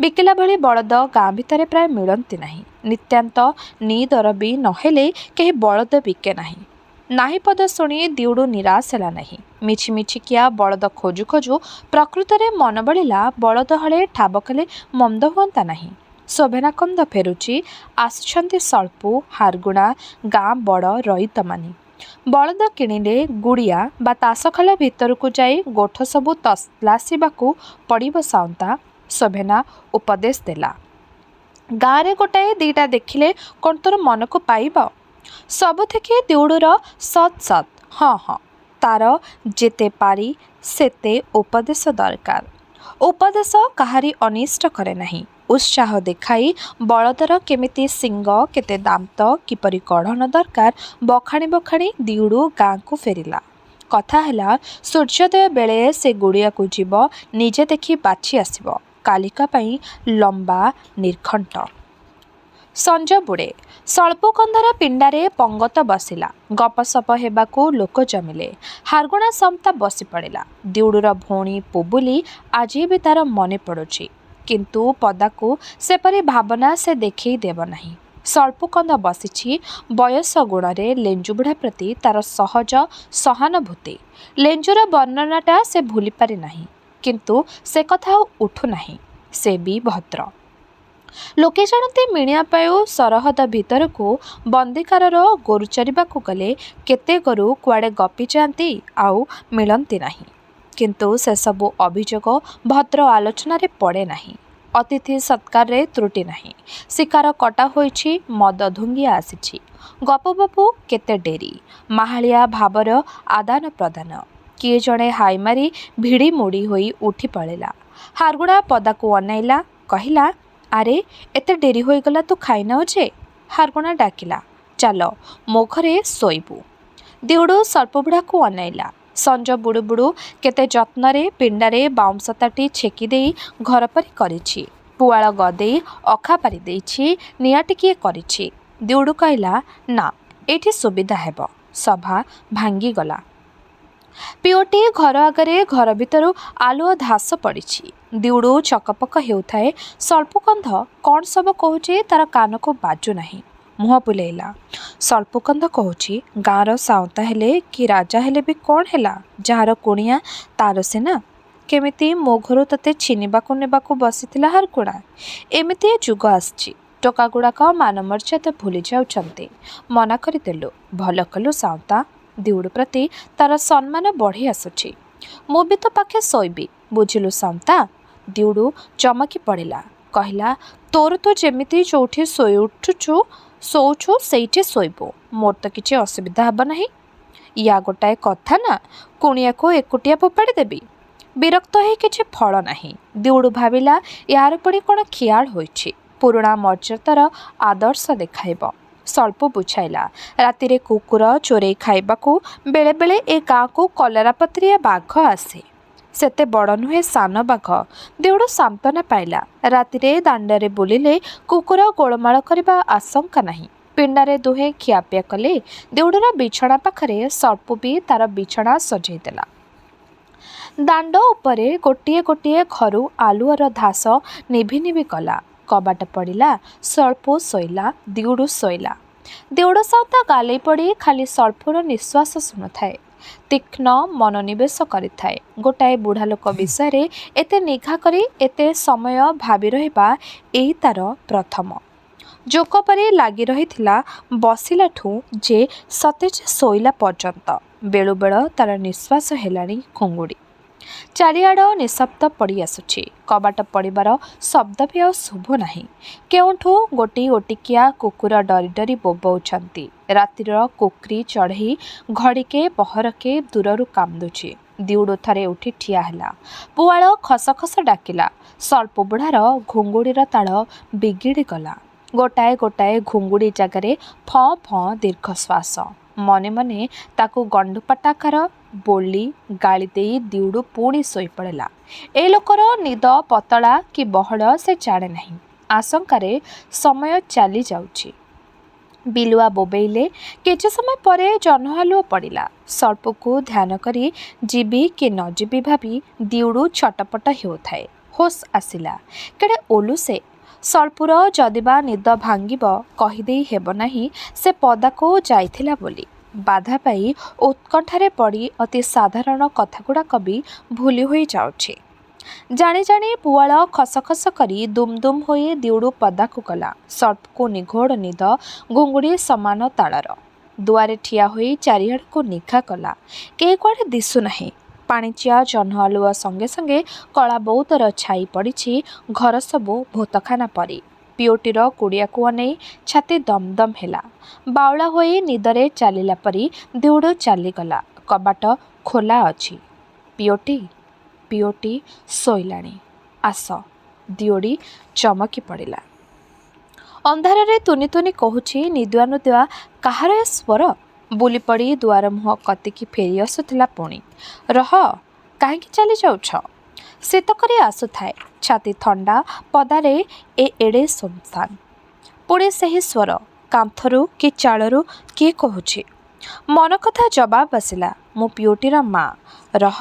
ବିକିଲା ଭଳି ବଳଦ ଗାଁ ଭିତରେ ପ୍ରାୟ ମିଳନ୍ତି ନାହିଁ। ନିତାନ୍ତ ନିଦରବୀ ନହେଲେ କେହି ବଳଦ ବିକେ ନାହିଁ। ନାହିଁ ପଦ ଶୁଣି ଦିଉଡ଼ୁ ନିରାଶ ହେଲା ନାହିଁ। ମିଛି ମିଛିକିଆ ବଳଦ ଖୋଜୁ ଖୋଜୁ ପ୍ରକୃତରେ ମନ ବଳିଲା, ବଳଦ ହଳେ ଠାବ କଲେ ମନ୍ଦ ହୁଅନ୍ତା ନାହିଁ। ଶୋଭନାକନ୍ଦ ଫେରୁଛି। ଆସୁଛନ୍ତି ସଳ୍ପୁ, ହାରଗୁଣା, ଗାଁ ବଡ଼ ରଇତମାନେ। ବଳଦ କିଣିଲେ ଗୁଡ଼ିଆ ବା ତାସଖାଲ ଭିତରକୁ ଯାଇ ଗୋଠ ସବୁ ତଲାସିବାକୁ ପଡ଼ିବ ସାଉଁତା। ଶୋଭନା ଉପଦେଶ ଦେଲା। ଗାଁରେ ଗୋଟାଏ ଦିଟା ଦେଖିଲେ କ'ଣ ତୋର ମନକୁ ପାଇବ? ସବୁଥିକି ଦିଉଡ଼ୁର ସତ୍ ସତ୍। ହଁ ହଁ, ତା'ର ଯେତେ ପାରି ସେତେ ଉପଦେଶ ଦରକାର। ଉପଦେଶ କାହାରି ଅନିଷ୍ଟ କରେ ନାହିଁ। ଉତ୍ସାହ ଦେଖାଇ ବଳଦର କେମିତି ଶିଙ୍ଗ କେତେ ଦାନ୍ତ କିପରି କଢ଼ଣ ଦରକାର ବଖାଣି ବଖାଣି ଦିଉଡୁ ଗାଁକୁ ଫେରିଲା। କଥା ହେଲା ସୂର୍ଯ୍ୟୋଦୟ ବେଳେ ସେ ଗୁଡ଼ିଆକୁ ଯିବ, ନିଜେ ଦେଖି ବାଛି ଆସିବ। କାଲିକା ପାଇଁ ଲମ୍ବା ନିର୍ଘଣ୍ଟ। ସଞ୍ଜ ବୁଡ଼େ। ସଳ୍ପକନ୍ଧର ପିଣ୍ଡାରେ ପଙ୍ଗତ ବସିଲା। ଗପସପ ହେବାକୁ ଲୋକ ଜମିଲେ। ହାରଗୁଣା ସମତା ବସି ପଡ଼ିଲା। ଦିଉଡ଼ୁର ଭଉଣୀ ପୁବୁଲି ଆଜି ବି ତାର ମନେ ପଡ଼ୁଛି। କିନ୍ତୁ ପଦାକୁ ସେପରି ଭାବନା ସେ ଦେଖେଇ ଦେବ ନାହିଁ। ସଳ୍ପକନ୍ଧ ବସିଛି। ବୟସ ଗୁଣରେ ଲେଞ୍ଜୁବୁଢ଼ା ପ୍ରତି ତାର ସହଜ ସହାନୁଭୂତି। ଲେଞ୍ଜୁର ବର୍ଣ୍ଣନାଟା ସେ ଭୁଲି ପାରି ନାହିଁ। କିନ୍ତୁ ସେ କଥା ଆଉ ଉଠୁନାହିଁ। ସେ ବି ଭଦ୍ର। ଲୋକେ ଜାଣନ୍ତି ମିଣିଆପାଉ ସରହଦ ଭିତରକୁ ବନ୍ଦିକାରର ଗୋରୁ ଚରିବାକୁ ଗଲେ କେତେ ଗୋରୁ କୁଆଡ଼େ ଗପି ଯାଆନ୍ତି ଆଉ ମିଳନ୍ତି ନାହିଁ। କିନ୍ତୁ ସେସବୁ ଅଭିଯୋଗ ଭଦ୍ର ଆଲୋଚନାରେ ପଡ଼େ ନାହିଁ। ଅତିଥି ସତ୍କାରରେ ତ୍ରୁଟି ନାହିଁ। ଶିକାର କଟା ହୋଇଛି, ମଦ ଧୁଙ୍ଗିଆ ଆସିଛି। ଗପ ଗପୁ କେତେ ଡେରି। ମାହାଳିଆ ଭାବର ଆଦାନ ପ୍ରଦାନ। କିଏ ଜଣେ ହାଇ ମାରି ଭିଡ଼ି ମୋଡ଼ି ହୋଇ ଉଠି ପଳେଇଲା। ହାରଗୁଣା ପଦାକୁ ଅନାଇଲା, କହିଲା, ଆରେ ଏତେ ଡେରି ହୋଇଗଲା, ତୁ ଖାଇନାହୁଁ ଯେ? ହାରଗୁଣା ଡାକିଲା, ଚାଲ ମୋ ଘରେ ଶୋଇବୁ। ଦିଉଡୁ ସଳ୍ପବୁଢ଼ାକୁ ଅନାଇଲା। ସଞ୍ଜ ବୁଡ଼ୁ ବୁଡ଼ୁ କେତେ ଯତ୍ନରେ ପିଣ୍ଡାରେ ବାଉଁଶ ତାଟି ଛେକି ଦେଇ ଘର ପରି କରିଛି। ପୁଆଳ ଗଦେଇ ଅଖା ପାରି ଦେଇଛି। ନିଆଁ ଟିକିଏ କରିଛି। ଦିଉଡୁ କହିଲା, ନା, ଏଇଠି ସୁବିଧା ହେବ। ସଭା ଭାଙ୍ଗିଗଲା। ପିଓଟି ଘର ଆଗରେ ଘର ଭିତରୁ ଆଲୁଅ ଧାସ ପଡ଼ିଛି। ଦିଉଡୁ ଛକପକ ହେଉଥାଏ। ସଳ୍ପକନ୍ଧ କ'ଣ ସବୁ କହୁଛି ତାର କାନକୁ ବାଜୁ ନାହିଁ। ମୁହଁ ବୁଲେଇଲା। ସଳ୍ପକନ୍ଧ କହୁଛି, ଗାଁର ସାଉଁତା ହେଲେ କି ରାଜା ହେଲେ ବି କ'ଣ ହେଲା? ଯାହାର କୁଣିଆ ତାର ସିନା। କେମିତି ମୋ ଘରୁ ତତେ ଛିନିବାକୁ ନେବାକୁ ବସିଥିଲା ହାରଗୁଣା। ଏମିତି ଯୁଗ ଆସିଛି। ଟୋକାଗୁଡ଼ାକ ମାନମର୍ଯ୍ୟାଦା ଭୁଲି ଯାଉଛନ୍ତି। ମନା କରିଦେଲୁ। ଭଲ କଲୁ ସାଉଁତା। ଦିଉଡୁ ପ୍ରତି ତାର ସମ୍ମାନ ବଢ଼ି ଆସୁଛି। ମୁଁ ବି ତୋ ପାଖେ ଶୋଇବି, ବୁଝିଲୁ ସାଉଁତା। ଦିଉଡୁ ଚମକି ପଡ଼ିଲା। କହିଲା, ତୋର ତୁ ଯେମିତି ଯୋଉଠି ଶୋଉଛୁ ସେଇଠି ଶୋଇବୁ। ମୋର ତ କିଛି ଅସୁବିଧା ହେବ ନାହିଁ। ୟା ଗୋଟାଏ କଥା ନା, କୁଣିଆକୁ ଏକୁଟିଆ ଫୋପାଡ଼ି ଦେବି। ବିରକ୍ତ ହେଇ କିଛି ଫଳ ନାହିଁ। ଦିଉଡୁ ଭାବିଲା, ୟାର ପୁଣି କ'ଣ ଖିଆଲ ହୋଇଛି। ପୁରୁଣା ମର୍ଯ୍ୟାଦାର ଆଦର୍ଶ ଦେଖାଇବ। ସଳ୍ପ ବୁଝାଇଲା, ରାତିରେ କୁକୁର ଚୋରେଇ ଖାଇବାକୁ ବେଳେବେଳେ ଏ ଗାଁକୁ କଲରାପତ୍ରିଆ ବାଘ ଆସେ। ସେତେ ବଡ଼ ନୁହେଁ, ସାନ ବାଘ। ଦିଉଡୁ ସାନ୍ତ୍ୱନା ପାଇଲା। ରାତିରେ ଦାଣ୍ଡରେ ବୁଲିଲେ କୁକୁର ଗୋଳମାଳ କରିବା ଆଶଙ୍କା ନାହିଁ। ପିଣ୍ଡାରେ ଦୁହେଁ ଖିଆପିଆ କଲେ। ଦିଉଡୁର ବିଛଣା ପାଖରେ ସଳ୍ପ ବି ତାର ବିଛଣା ସଜେଇ ଦେଲା। ଦାଣ୍ଡ ଉପରେ ଗୋଟିଏ ଗୋଟିଏ ଘରୁ ଆଲୁଅର ଧାସ ନିଭି ନିଭି ଗଲା। କବାଟ ପଡ଼ିଲା। ସଳ୍ପ ଶୋଇଲା। ଦିଉଡୁ ଶୋଇଲା। ଦିଉଡୁ ସାଉଁତା ଗାଲେଇ ପଡ଼ି ଖାଲି ସଳ୍ପର ନିଶ୍ୱାସ ଶୁଣୁଥାଏ। ତୀକ୍ଷ୍ଣ ମନୋନିବେଶ କରିଥାଏ। ଗୋଟାଏ ବୁଢ଼ା ଲୋକ ବିଷୟରେ ଏତେ ନିଘା କରି ଏତେ ସମୟ ଭାବି ରହିବା ଏଇ ତାର ପ୍ରଥମ। ଜୋକ ପରି ଲାଗି ରହିଥିଲା ବସିଲାଠୁଁ ଯେ ସତେଜ ଶୋଇଲା ପର୍ଯ୍ୟନ୍ତ। ବେଳୁବେଳ ତାର ନିଶ୍ୱାସ ହେଲାଣି ଘୁଙ୍ଗୁଡ଼ି। ଚାରିଆଡ଼ ନିଶବ୍ଦ ପଡ଼ି ଆସୁଛି। କବାଟ ପଡ଼ିବାର ଶବ୍ଦ ବି ଆଉ ଶୁଭୁ ନାହିଁ। କେଉଁଠୁ ଗୋଟି ଗୋଟିକିଆ କୁକୁର ଡରି ଡରି ବୋବଉଛନ୍ତି। ରାତିର କୋକ୍ରି ଚଢ଼େଇ ଘଡ଼ିକେ ପହରକେ ଦୂରରୁ କାନ୍ଦୁଛି। ଦିଉଡୁ ଥରେ ଉଠି ଠିଆ ହେଲା। ପୁଆଳ ଖସ ଖସ ଡାକିଲା। ସଳ୍ପବୁଢ଼ାର ଘୁଙ୍ଗୁଡ଼ିର ତାଳ ବିଗିଡ଼ି ଗଲା। ଗୋଟାଏ ଗୋଟାଏ ଘୁଙ୍ଗୁଡ଼ି ଜାଗାରେ ଫଁ ଫଁ ଦୀର୍ଘଶ୍ୱାସ। ମନେ ମନେ ତାକୁ ଗଣ୍ଡୁପାଟାକାର ବୋଲି ଗାଳି ଦେଇ ଦିଉଡୁ ପୁଣି ଶୋଇପଡ଼ିଲା। ଏ ଲୋକର ନିଦ ପତଳା କି ବହଳ ସେ ଜାଣେ ନାହିଁ। ଆଶଙ୍କାରେ ସମୟ ଚାଲି ଯାଉଛି। ବିଲୁଆ ବୋବେଇଲେ। କିଛି ସମୟ ପରେ ଜହ୍ନଆଲୁଅ ପଡ଼ିଲା। ସଳ୍ପକୁ ଧ୍ୟାନ କରି ଯିବି କି ନ ଯିବି ଭାବି ଦିଉଡୁ ଛଟପଟ ହେଉଥାଏ। ହୋସ୍ ଆସିଲା। କେଡ଼େ ଓଲୁ ସେ। ସଳ୍ପୁର ଯଦିବା ନିଦ ଭାଙ୍ଗିବ କହିଦେଇ ହେବ ନାହିଁ ସେ ପଦାକୁ ଯାଇଥିଲା ବୋଲି। ବାଧା ପାଇ ଉତ୍କଣ୍ଠାରେ ପଡ଼ି ଅତି ସାଧାରଣ କଥାଗୁଡ଼ାକ ବି ଭୁଲି ହୋଇ ଯାଉଛି। ଜାଣି ଜାଣି ପୁଆଳ ଖସ ଖସ କରି ଦୁମ୍ ଦୁମ୍ ହୋଇ ଦିଉଡୁ ପଦାକୁ ଗଲା। ସଳ୍ପକୁ ନିଘୋଡ଼ ନିଦ ଘୁଙ୍ଗୁଡ଼ି ସମାନ ତାଳର। ଦୁଆରେ ଠିଆ ହୋଇ ଚାରିଆଡ଼କୁ ନିଘା କଲା। କେହି କୁଆଡ଼େ ଦିଶୁନାହିଁ। ପାଣିଚିଆ ଜହ୍ନ ଆଲୁଅ ସଙ୍ଗେ ସଙ୍ଗେ କଳା ବଉଦର ଛାଇ ପଡ଼ିଛି ଘର ସବୁ ଭୂତଖାନା ପରି। ପିଓଟିର କୁଡ଼ିଆକୁ ଅନେଇ ଛାତି ଦମ୍ ଦମ୍ ହେଲା। ବାଉଳା ହୋଇ ନିଦରେ ଚାଲିଲା ପରି ଦିଉଡୁ ଚାଲିଗଲା। କବାଟ ଖୋଲା ଅଛି। ପିଓଟି ପିଓଟି ଶୋଇଲାଣି। ଆସ। ଦିଓଡ଼ି ଚମକି ପଡ଼ିଲା। ଅନ୍ଧାରରେ ତୁନି ତୁନି କହୁଛି ନିଦୁଆ ନିଦୁଆ କାହାର ଏ ସ୍ୱର? ବୁଲି ପଡ଼ି ଦୁଆର ମୁହଁ କତିକି ଫେରି ଆସୁଥିଲା ପୁଣି। ରହ, କାହିଁକି ଚାଲି ଯାଉଛ? ଶୀତ କରି ଆସୁଥାଏ। ଛାତି ଥଣ୍ଡା ପଦାରେ ଏ ଏଡ଼େ ଶୂନଶାନ। ପୁଣି ସେହି ସ୍ୱର। କାନ୍ଥରୁ କି ଚାଳରୁ କିଏ କହୁଛି? ମନ କଥା ଜବାବ ଆସିଲା, ମୁଁ ପିଓଟିର ମା। ରହ,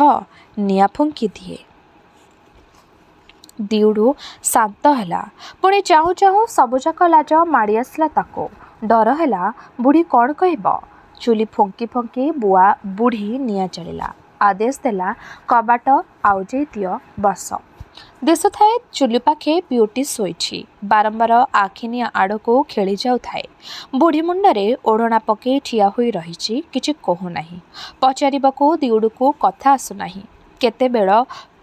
ନିଆଁ ଫୁଙ୍କି ଦିଏ। ଦିଉଡୁ ଶାନ୍ତ ହେଲା। ପୁଣି ଚାହୁଁ ଚାହୁଁ ସବୁଯାକ ଲାଜ ମାଡ଼ି ଆସିଲା ତାକୁ। ଡର ହେଲା ବୁଢ଼ୀ କ'ଣ କହିବ। ଚୁଲି ଫୁଙ୍କି ଫୁଙ୍କି ବୁଢ଼ୀ ନିଆଁ ଚାଳିଲା। ଆଦେଶ ଦେଲା, କବାଟ ଆଉଜେଇ ଦିଅ, ବସ। ଦିଶୁଥାଏ ଚୁଲି ପାଖେ ପିଓଟି ଶୋଇଛି। ବାରମ୍ବାର ଆଖି ନିଆଁ ଆଡ଼କୁ ଖେଳି ଯାଉଥାଏ। ବୁଢ଼ୀ ମୁଣ୍ଡରେ ଓଢ଼ଣା ପକେଇ ଠିଆ ହୋଇ ରହିଛି, କିଛି କହୁନାହିଁ। ପଚାରିବାକୁ ଦିଉଡୁକୁ କଥା ଆସୁନାହିଁ। କେତେବେଳ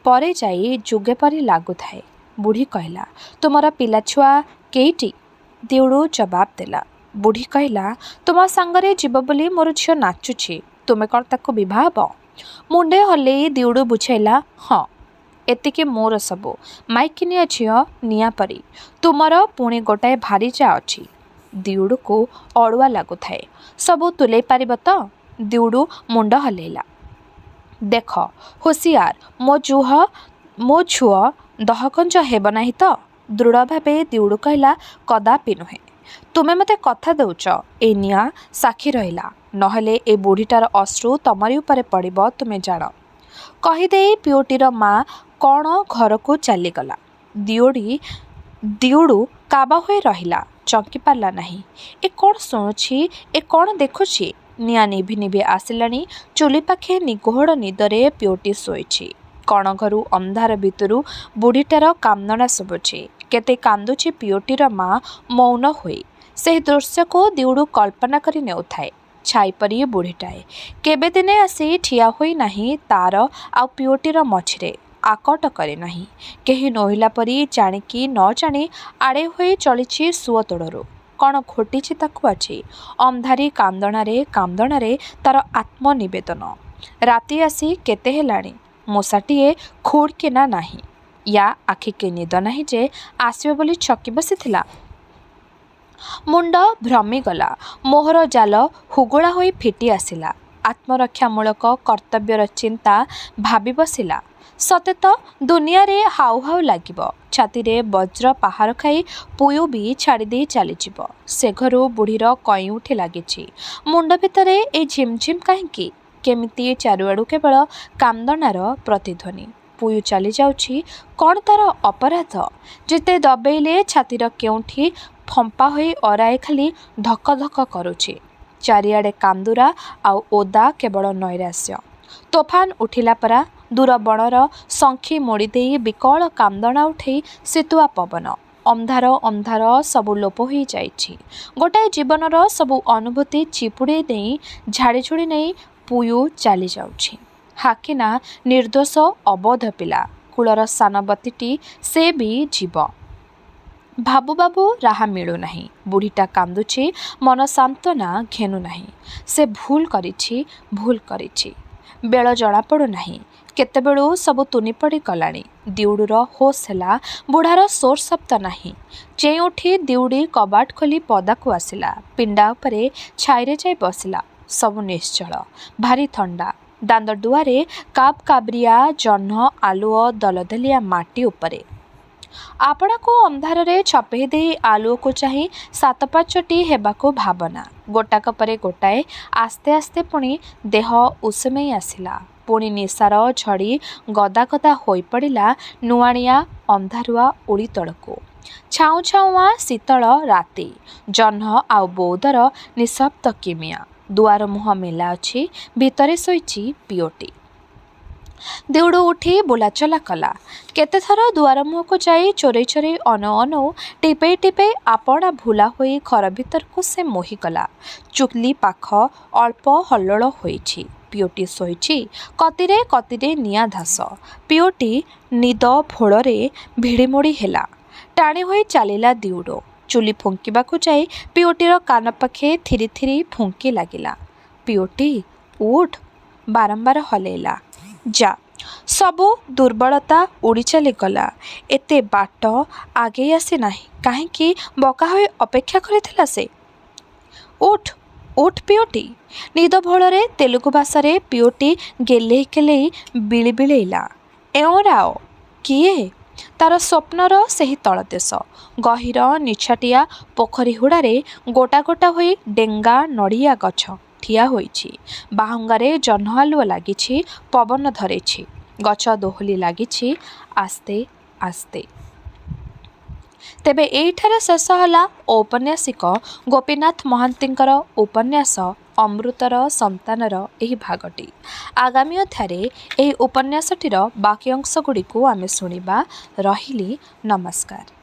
ପରେ ଯାଇ ଯୁଗେ ପରି ଲାଗୁଥାଏ। ବୁଢ଼ୀ କହିଲା, ତୁମର ପିଲାଛୁଆ କେଇଟି? ଦିଉଡୁ ଜବାବ ଦେଲା। ବୁଢ଼ୀ କହିଲା, ତୁମ ସାଙ୍ଗରେ ଯିବ ବୋଲି ମୋର ଝିଅ ନାଚୁଛି। ତୁମେ କ'ଣ ତାକୁ ବିଭା ହେବ? ମୁଣ୍ଡେ ହଲେଇ ଦିଉଡୁ ବୁଝାଇଲା, ହଁ, ଏତିକି ମୋର ସବୁ। ମାଇକିନିଆ ଝିଅ ନିଆଁ ପରି। ତୁମର ପୁଣି ଗୋଟାଏ ଭାରିଜା ଅଛି। ଦିଉଡୁକୁ ଅଡ଼ୁଆ ଲାଗୁଥାଏ। ସବୁ ତୁଲେଇ ପାରିବ ତ? ଦିଉଡୁ ମୁଣ୍ଡ ହଲେଇଲା। ଦେଖ ହୁସିଆର, ମୋ ଝୁଅ ଦହଗଞ୍ଜ ହେବ ନାହିଁ ତ? ଦୃଢ଼ ଭାବେ ଦିଉଡୁ କହିଲା, କଦାପି ନୁହେଁ। ତୁମେ ମୋତେ କଥା ଦେଉଛ? ଏ ନିଆଁ ସାକ୍ଷୀ ରହିଲା। ନହେଲେ ଏ ବୁଢ଼ୀଟାର ଅଶ୍ରୁ ତମରି ଉପରେ ପଡ଼ିବ, ତୁମେ ଜାଣ। କହିଦେଇ ପିଓଟିର ମା କ'ଣ ଘରକୁ ଚାଲିଗଲା। ଦିଉଡୁ କାବା ହୋଇ ରହିଲା। ଚମକି ପାରିଲା ନାହିଁ। ଏ କ'ଣ ଶୁଣୁଛି? ଏ କ'ଣ ଦେଖୁଛି? ନିଆଁ ନିଭି ନିଭି ଆସିଲାଣି। ଚୁଲି ପାଖେ ନିଘୋଡ଼ ନିଦରେ ପିଓଟି ଶୋଇଛି। କଣ ଘରୁ ଅନ୍ଧାର ଭିତରୁ ବୁଢ଼ୀଟାର କାନ୍ଦଣା ଶୁଭୁଛି। କେତେ କାନ୍ଦୁଛି ପିଓଟିର ମା ମୌନ ହୋଇ। ସେହି ଦୃଶ୍ୟକୁ ଦିଉଡୁ କଳ୍ପନା କରି ନେଉଥାଏ। ଛାଇପରି ବୁଢ଼ୀଟାଏ କେବେ ଦିନେ ଆସି ଠିଆ ହୋଇ ନାହିଁ ତାର ଆଉ ପିଓଟିର ମଝିରେ। ଆକଟ କରି ନାହିଁ। କେହି ନୋହିଲା ପରି ଜାଣିକି ନ ଜାଣି ଆଡ଼େ ହୋଇ ଚଳିଛି ସୁଅ ତୋଡ଼ରୁ। କ'ଣ ଘୋଟିଛି ତାକୁ ଆଜି? ଅନ୍ଧାରୀ କାନ୍ଦଣାରେ ତାର ଆତ୍ମନିବେଦନ। ରାତି ଆସି କେତେ ହେଲାଣି? ମୂଷାଟିଏ ଖୁଡ୍ କିନା ନାହିଁ। ୟା ଆଖିକି ନିଦ ନାହିଁ ଯେ ଆସିବ ବୋଲି ଛକି ବସିଥିଲା। ମୁଣ୍ଡ ଭ୍ରମିଗଲା। ମୋହର ଜାଲ ହୁଗୁଳା ହୋଇ ଫିଟି ଆସିଲା। ଆତ୍ମରକ୍ଷାମୂଳକ କର୍ତ୍ତବ୍ୟର ଚିନ୍ତା ଭାବି ବସିଲା। ସତେ ତ ଦୁନିଆରେ ହାଉ ହାଉ ଲାଗିବ। ଛାତିରେ ବଜ୍ର ପାହାର ଖାଇ ପୁୟୁ ବି ଛାଡ଼ିଦେଇ ଚାଲିଯିବ। ସେ ଘରୁ ବୁଢ଼ୀର କଇଁ ଉଠି ଲାଗିଛି। ମୁଣ୍ଡ ଭିତରେ ଏ ଝିମଝିମ କାହିଁକି? କେମିତି ଚାରିଆଡ଼ୁ କେବଳ କାନ୍ଦଣାର ପ୍ରତିଧ୍ୱନି। ପୁୟୁ ଚାଲିଯାଉଛି। କ'ଣ ତାର ଅପରାଧ? ଯେତେ ଦବେଇଲେ ଛାତିର କେଉଁଠି ଫମ୍ପା ହୋଇ ଅରାଏ ଖାଲି ଧକ ଧକ କରୁଛି। ଚାରିଆଡ଼େ କାନ୍ଦୁରା ଆଉ ଓଦା କେବଳ ନୈରାଶ୍ୟ। ତୋଫାନ ଉଠିଲା ପରା। ଦୂର ବଣର ଶଙ୍ଖି ମୋଡ଼ି ଦେଇ ବିକଳ କାନ୍ଦଣା ଉଠେଇ ଶୀତୁଆ ପବନ। ଅନ୍ଧାର ସବୁ ଲୋପ ହୋଇଯାଇଛି। ଗୋଟାଏ ଜୀବନର ସବୁ ଅନୁଭୂତି ଚିପୁଡ଼ି ନେଇ ଝାଡ଼ିଝୁଡ଼ି ନେଇ ପୁୟୁ ଚାଲିଯାଉଛି। ହାକିନା ନିର୍ଦ୍ଦୋଷ ଅବୋଧ ପିଲା। କୁଳର ସାନବତୀଟି, ସେ ବି ଯିବ। ଭାବୁ ଭାବୁ ରାହା ମିଳୁନାହିଁ। ବୁଢ଼ୀଟା କାନ୍ଦୁଛି। ମନ ସାନ୍ତ୍ୱନା ଘେନୁନାହିଁ। ସେ ଭୁଲ କରିଛି। ବେଳ ଜଣାପଡ଼ୁନାହିଁ। କେତେବେଳୁ ସବୁ ତୁନି ପଡ଼ି ଗଲାଣି। ଦିଉଡୁର ହୋସ ହେଲା। ବୁଢ଼ାର ସୋର ଶବ୍ଦ ନାହିଁ। ଚେଇଁ ଉଠି ଦିଉଡ଼ି କବାଟ ଖୋଲି ପଦାକୁ ଆସିଲା। ପିଣ୍ଡା ଉପରେ ଛାଇରେ ଯାଇ ବସିଲା। ସବୁ ନିଶ୍ଚଳ। ଭାରି ଥଣ୍ଡା। ଦାଣ୍ଡ ଦୁଆରେ କାବ କାବରିଆ ଜହ୍ନ ଆଲୁଅ ଦଲଦଲିଆ ମାଟି ଉପରେ। ଆପଣାକୁ ଅନ୍ଧାରରେ ଛପେଇ ଦେଇ ଆଲୁଅକୁ ଚାହିଁ ସାତପାଚଟି ହେବାକୁ ଭାବନା। ଗୋଟାକ ପରେ ଗୋଟାଏ। ଆସ୍ତେ ଆସ୍ତେ ପୁଣି ଦେହ ଉଷୁମେଇ ଆସିଲା। ପୁଣି ନିଶାର ଝଡ଼ି ଗଦା ଗଦା ହୋଇପଡ଼ିଲା ନୁଆଁଣିଆ ଅନ୍ଧାରୁଆ ଓଳି ତଳକୁ। ଛାଉଁ ଛାଉଁଆ ଶୀତଳ ରାତି। ଜହ୍ନ ଆଉ ବଉଦର ନିଃଶବ୍ଦ କିମିଆ। ଦୁଆର ମୁହଁ ମେଲା ଅଛି। ଭିତରେ ଶୋଇଛି ପିଓଟି। ଦିଉଡୁ ଉଠି ବୁଲାଚଲା କଲା। କେତେଥର ଦୁଆର ମୁହଁକୁ ଯାଇ ଚୋରେଇ ଅନଉ ଟିପେଇ ଟିପେଇ ଆପଣା ଭୁଲା ହୋଇ ଘର ଭିତରକୁ ସେ ମୋହିଗଲା। ଚୁଲି ପାଖ ଅଳ୍ପ ହଲ୍ଲୋଳ ହୋଇଛି। ପିଓଟି ଶୋଇଛି। କତିରେ ନିଆଁ ଧାସ। ପିଓଟି ନିଦ ଭୋଳରେ ଭିଡ଼ିମୋଡ଼ି ହେଲା। ଟାଣି ହୋଇ ଚାଲିଲା ଦିଉଡୁ। ଚୁଲି ଫୁଙ୍କିବାକୁ ଯାଇ ପିଓଟିର କାନ ପାଖେ ଥିରି ଥିରି ଫୁଙ୍କି ଲାଗିଲା। ପିଓଟି ଉଠ୍। ବାରମ୍ବାର ହଲେଇଲା। ଯା। ସବୁ ଦୁର୍ବଳତା ଉଡ଼ି ଚାଲିଗଲା। ଏତେ ବାଟ ଆଗେଇ ଆସି ନାହିଁ କାହିଁକି ବକା ହୋଇ ଅପେକ୍ଷା କରିଥିଲା ସେ? ଉଠ ଉଠ ପିଓଟି। ନିଦ ଭୋଳରେ ତେଲୁଗୁ ଭାଷାରେ ପିଓଟି ଗେହ୍ଲେଇ ଗେହ୍ଲେଇ ବିଳିବିଳେଇଲା। ଏଉଁରାଓ କିଏ? ତାର ସ୍ୱପ୍ନର ସେହି ତଳଦେଶ। ଗହୀର ନିଛାଟିଆ ପୋଖରୀ ହୁଡ଼ାରେ ଗୋଟା ଗୋଟା ହୋଇ ଡେଙ୍ଗା ନଡ଼ିଆ ଗଛ ଠିଆ ହୋଇଛି। ବାହୁଙ୍ଗାରେ ଜହ୍ନ ଆଲୁଅ ଲାଗିଛି, ପବନ ଧରିଛି। ଗଛ ଦୋହଲି ଲାଗିଛି ଆସ୍ତେ ଆସ୍ତେ। ତେବେ ଏଇଠାରେ ଶେଷ ହେଲା ଔପନ୍ୟାସିକ ଗୋପୀନାଥ ମହାନ୍ତିଙ୍କର ଉପନ୍ୟାସ ଅମୃତର ସନ୍ତାନର ଏହି ଭାଗଟି। ଆଗାମୀ ଅଧ୍ୟାୟରେ ଏହି ଉପନ୍ୟାସଟିର ବାକି ଅଂଶଗୁଡ଼ିକୁ ଆମେ ଶୁଣିବା। ରହିଲି, ନମସ୍କାର।